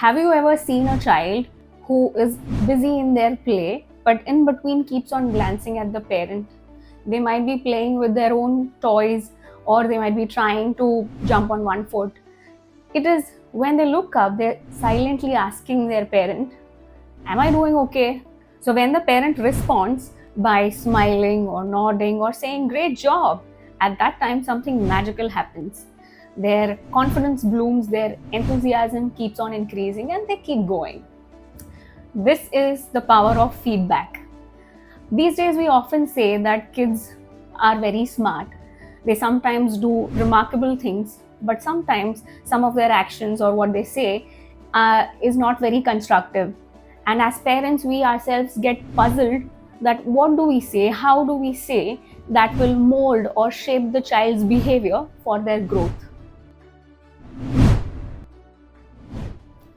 Have you ever seen a child who is busy in their play but in between keeps on glancing at the parent? They might be playing with their own toys or they might be trying to jump on one foot. It is when they look up, they're silently asking their parent, "Am I doing okay?" So when the parent responds by smiling or nodding or saying, "Great job," at that time something magical happens. Their confidence blooms, their enthusiasm keeps on increasing, and they keep going. This is the power of feedback. These days, we often say that kids are very smart. They sometimes do remarkable things, but sometimes some of their actions or what they say is not very constructive. And as parents, we ourselves get puzzled that what do we say, how do we say that will mold or shape the child's behavior for their growth.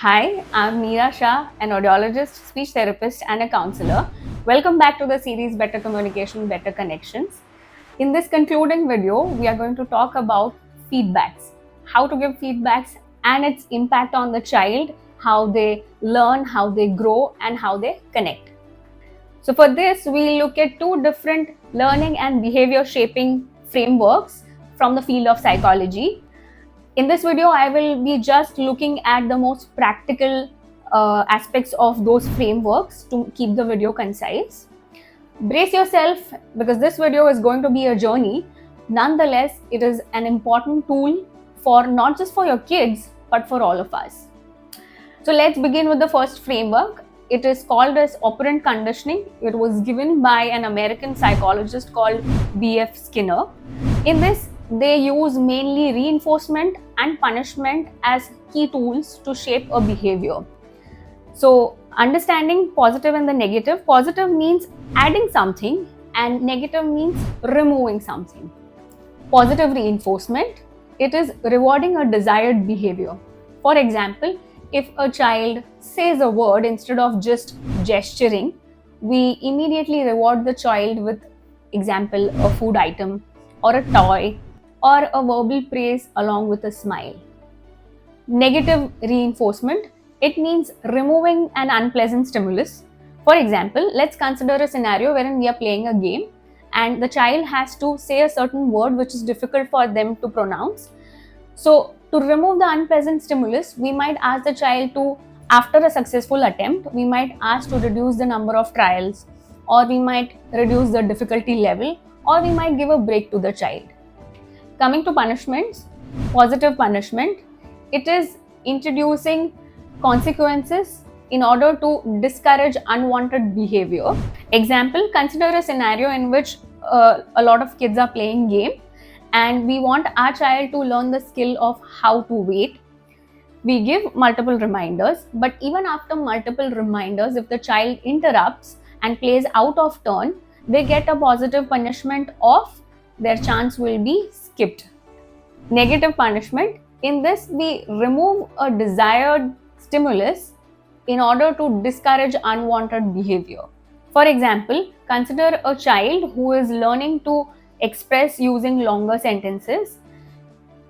Hi, I'm Meera Shah, an audiologist, speech therapist, and a counselor. Welcome back to the series Better Communication, Better Connections. In this concluding video, we are going to talk about feedbacks, how to give feedbacks and its impact on the child, how they learn, how they grow, and how they connect. So for this, we look at two different learning and behavior shaping frameworks from the field of psychology. In this video, I will be just looking at the most practical aspects of those frameworks to keep the video concise. Brace yourself because this video is going to be a journey. Nonetheless, it is an important tool for not just for your kids, but for all of us. So let's begin with the first framework. It is called as operant conditioning. It was given by an American psychologist called B.F. Skinner. In this, they use mainly reinforcement and punishment as key tools to shape a behavior. So, understanding positive and the negative. Positive means adding something and negative means removing something. Positive reinforcement, it is rewarding a desired behavior. For example, if a child says a word instead of just gesturing, we immediately reward the child with, example, a food item or a toy or a verbal praise along with a smile. Negative reinforcement, it means removing an unpleasant stimulus. For example, let's consider a scenario wherein we are playing a game and the child has to say a certain word which is difficult for them to pronounce. So, to remove the unpleasant stimulus, we might ask the child to, after a successful attempt, we might ask to reduce the number of trials, or we might reduce the difficulty level, or we might give a break to the child. Coming to punishments, positive punishment, it is introducing consequences in order to discourage unwanted behavior. Example, consider a scenario in which a lot of kids are playing game and we want our child to learn the skill of how to wait. We give multiple reminders, but even after multiple reminders, if the child interrupts and plays out of turn, they get a positive punishment of their chance will be skipped. Negative punishment, in this we remove a desired stimulus in order to discourage unwanted behavior. For example, consider a child who is learning to express using longer sentences,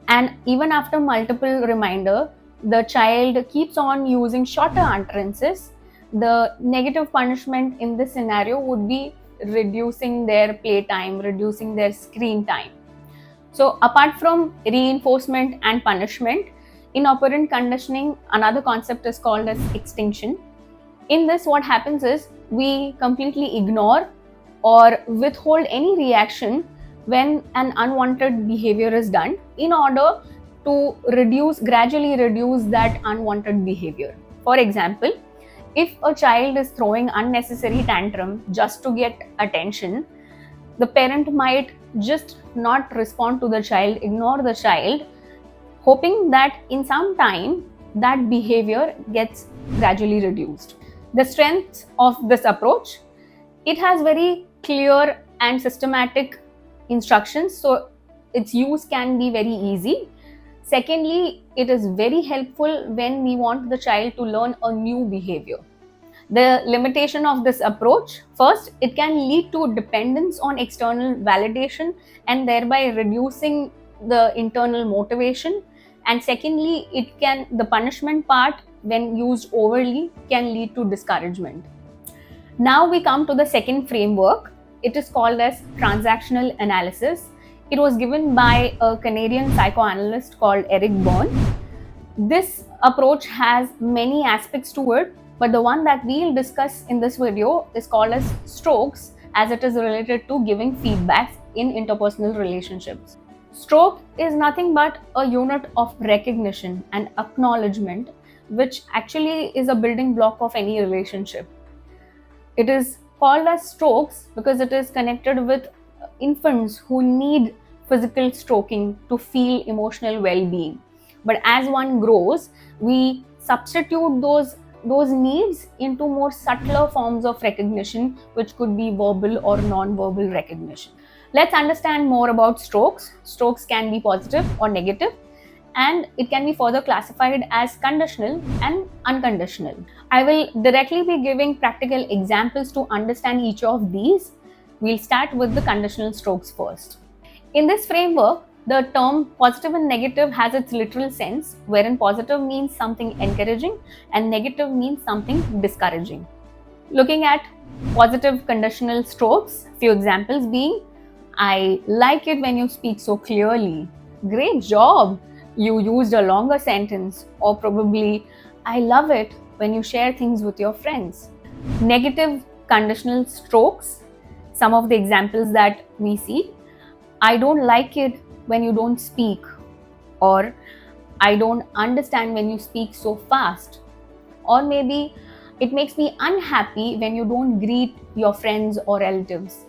and even after multiple reminder, the child keeps on using shorter utterances. The negative punishment in this scenario would be reducing their playtime, reducing their screen time. So apart from reinforcement and punishment, in operant conditioning, another concept is called as extinction. In this, what happens is we completely ignore or withhold any reaction when an unwanted behavior is done in order to gradually reduce that unwanted behavior. For example, if a child is throwing unnecessary tantrum just to get attention, the parent might just not respond to the child, ignore the child, hoping that in some time that behavior gets gradually reduced. The strength of this approach, it has very clear and systematic instructions, so its use can be very easy. Secondly, it is very helpful when we want the child to learn a new behavior. The limitation of this approach, first, it can lead to dependence on external validation and thereby reducing the internal motivation. And secondly, the punishment part when used overly, can lead to discouragement. Now we come to the second framework. It is called as transactional analysis. It was given by a Canadian psychoanalyst called Eric Berne. This approach has many aspects to it, but the one that we'll discuss in this video is called as strokes, as it is related to giving feedbacks in interpersonal relationships. Stroke is nothing but a unit of recognition and acknowledgement, which actually is a building block of any relationship. It is called as strokes because it is connected with infants who need physical stroking to feel emotional well-being. But as one grows, we substitute those needs into more subtler forms of recognition, which could be verbal or non-verbal recognition. Let's understand more about strokes. Strokes can be positive or negative, and it can be further classified as conditional and unconditional. I will directly be giving practical examples to understand each of these. We'll start with the conditional strokes first. In this framework, the term positive and negative has its literal sense, wherein positive means something encouraging and negative means something discouraging. Looking at positive conditional strokes, few examples being, I like it when you speak so clearly. Great job! You used a longer sentence. Or probably, I love it when you share things with your friends. Negative conditional strokes, some of the examples that we see, I don't like it when you don't speak, or I don't understand when you speak so fast, or maybe it makes me unhappy when you don't greet your friends or relatives.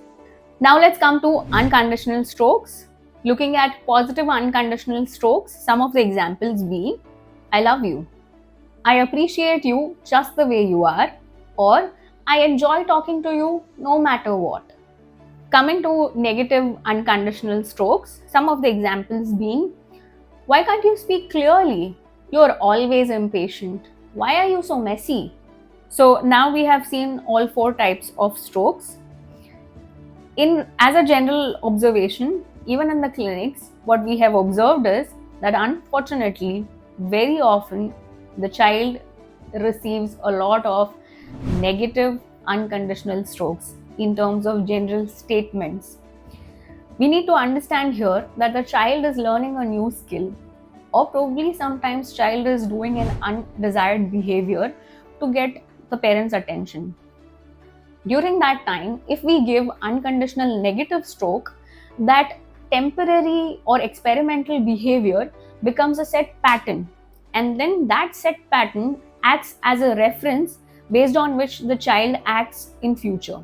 Now let's come to unconditional strokes. Looking at positive unconditional strokes, some of the examples being, I love you, I appreciate you just the way you are, or I enjoy talking to you no matter what. Coming to negative unconditional strokes, some of the examples being, why can't you speak clearly? You're always impatient. Why are you so messy? So now we have seen all four types of strokes. As a general observation, even in the clinics, what we have observed is that unfortunately, very often the child receives a lot of negative unconditional strokes in terms of general statements. We need to understand here that the child is learning a new skill, or probably sometimes child is doing an undesired behavior to get the parents' attention. During that time, if we give unconditional negative stroke, that temporary or experimental behavior becomes a set pattern, and then that set pattern acts as a reference based on which the child acts in future.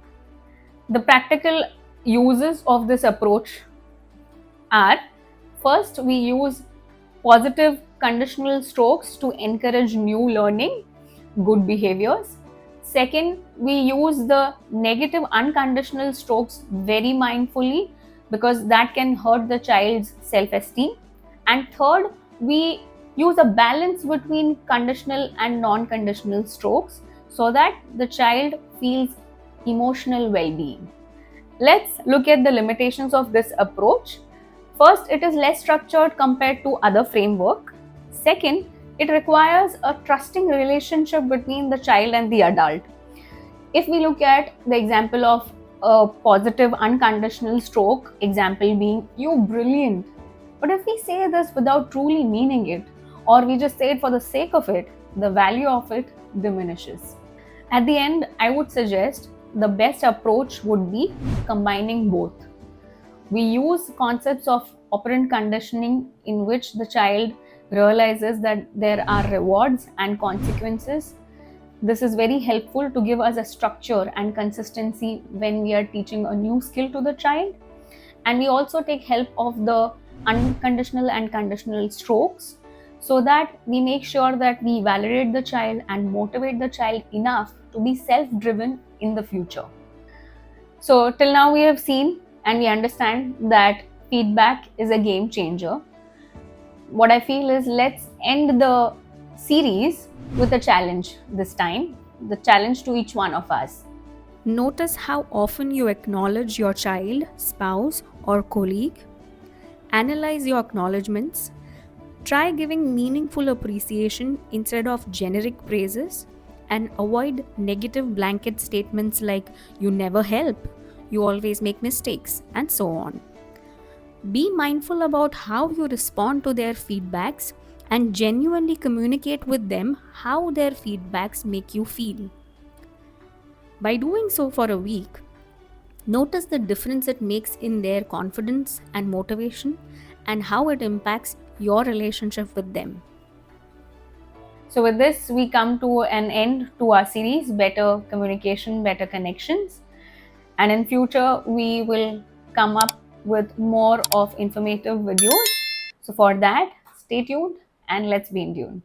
The practical uses of this approach are, first, we use positive conditional strokes to encourage new learning, good behaviors. Second, we use the negative unconditional strokes very mindfully because that can hurt the child's self-esteem. And third, we use a balance between conditional and non-conditional strokes so that the child feels emotional well-being. Let's look at the limitations of this approach. First, it is less structured compared to other framework. Second, it requires a trusting relationship between the child and the adult. If we look at the example of a positive unconditional stroke, example being, you brilliant. But if we say this without truly meaning it, or we just say it for the sake of it, the value of it diminishes. At the end, I would suggest the best approach would be combining both. We use concepts of operant conditioning in which the child realizes that there are rewards and consequences. This is very helpful to give us a structure and consistency when we are teaching a new skill to the child. And we also take help of the unconditional and conditional strokes so that we make sure that we validate the child and motivate the child enough to be self-driven in the future. So till now we have seen and we understand that feedback is a game changer. What I feel is, let's end the series with a challenge this time, the challenge to each one of us. Notice how often you acknowledge your child, spouse, or colleague. Analyze your acknowledgements. Try giving meaningful appreciation instead of generic praises, and avoid negative blanket statements like you never help, you always make mistakes, and so on. Be mindful about how you respond to their feedbacks and genuinely communicate with them how their feedbacks make you feel. By doing so for a week, notice the difference it makes in their confidence and motivation and how it impacts your relationship with them. So, with this, we come to an end to our series, Better Communication, Better Connections. And in future, we will come up with more of informative videos. So, for that, stay tuned and let's be in tune.